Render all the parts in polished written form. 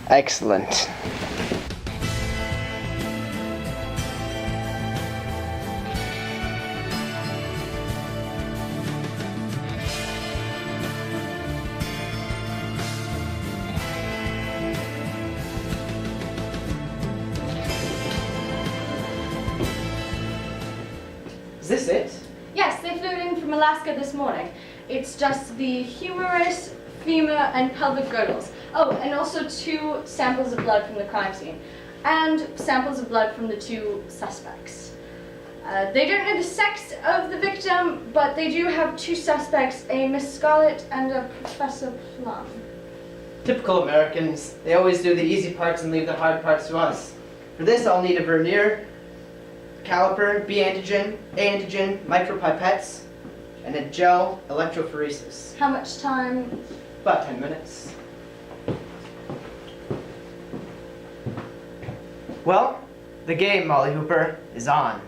Excellent. Is this it? Yes, they flew it in from Alaska this morning. It's just the humerus, femur, and pelvic girdles. Oh, and also 2 samples of blood from the crime scene, and samples of blood from the 2 suspects. They don't know the sex of the victim, but they do have 2 suspects, a Miss Scarlett and a Professor Plum. Typical Americans. They always do the easy parts and leave the hard parts to us. For this, I'll need a vernier, caliper, B antigen, A antigen, micropipettes, and a gel electrophoresis. How much time? About 10 minutes. Well, the game, Molly Hooper, is on.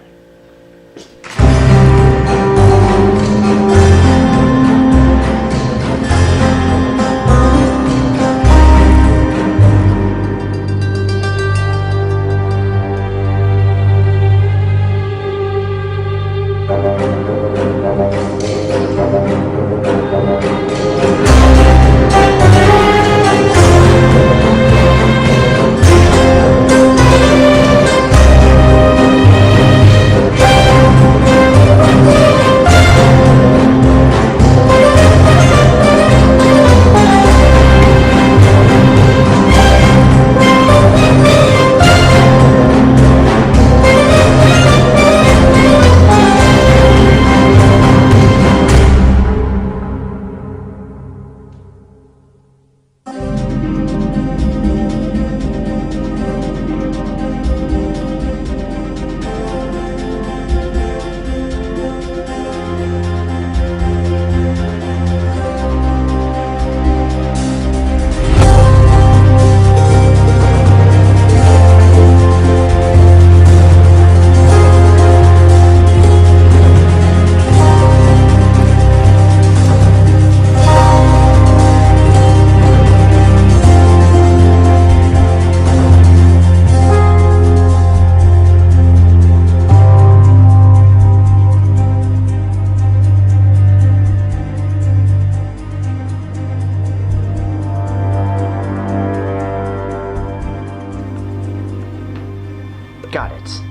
Got it.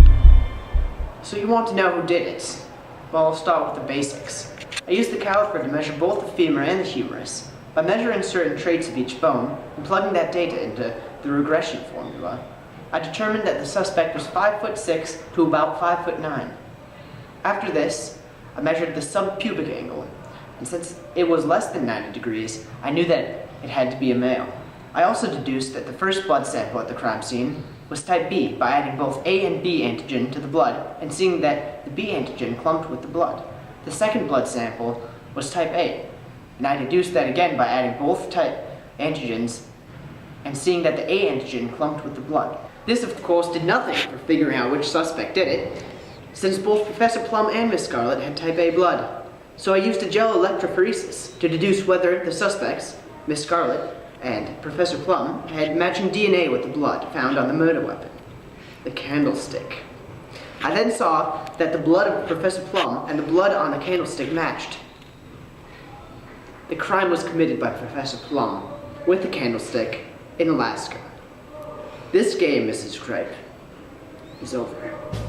So you want to know who did it? Well, I'll start with the basics. I used the caliper to measure both the femur and the humerus. By measuring certain traits of each bone and plugging that data into the regression formula, I determined that the suspect was 5'6" to about 5'9". After this, I measured the subpubic angle, and since it was less than 90 degrees, I knew that it had to be a male. I also deduced that the first blood sample at the crime scene was type B by adding both A and B antigen to the blood and seeing that the B antigen clumped with the blood. The second blood sample was type A, and I deduced that again by adding both type antigens and seeing that the A antigen clumped with the blood. This, of course, did nothing for figuring out which suspect did it, since both Professor Plum and Miss Scarlett had type A blood. So I used a gel electrophoresis to deduce whether the suspects, Miss Scarlett and Professor Plum, had matching DNA with the blood found on the murder weapon, the candlestick. I then saw that the blood of Professor Plum and the blood on the candlestick matched. The crime was committed by Professor Plum with the candlestick in Alaska. This game, Mrs. Cripe, is over.